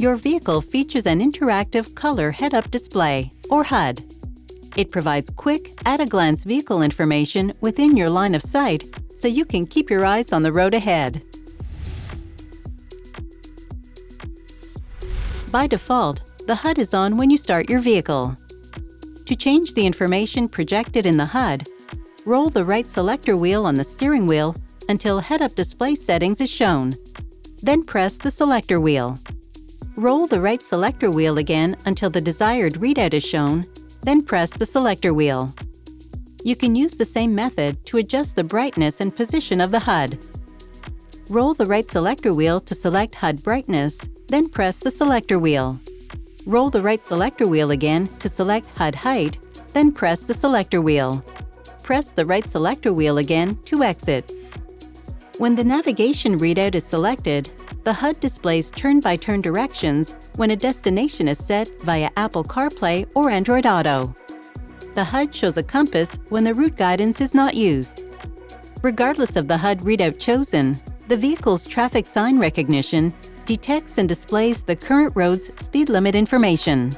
Your vehicle features an interactive color head-up display, or HUD. It provides quick, at-a-glance vehicle information within your line of sight so you can keep your eyes on the road ahead. By default, the HUD is on when you start your vehicle. To change the information projected in the HUD, roll the right selector wheel on the steering wheel until head-up display settings is shown. Then press the selector wheel. Roll the right selector wheel again until the desired readout is shown, then press the selector wheel. You can use the same method to adjust the brightness and position of the HUD. Roll the right selector wheel to select HUD brightness, then press the selector wheel. Roll the right selector wheel again to select HUD height, then press the selector wheel. Press the right selector wheel again to exit. When the navigation readout is selected, the HUD displays turn-by-turn directions when a destination is set via Apple CarPlay or Android Auto. The HUD shows a compass when the route guidance is not used. Regardless of the HUD readout chosen, the vehicle's traffic sign recognition detects and displays the current road's speed limit information.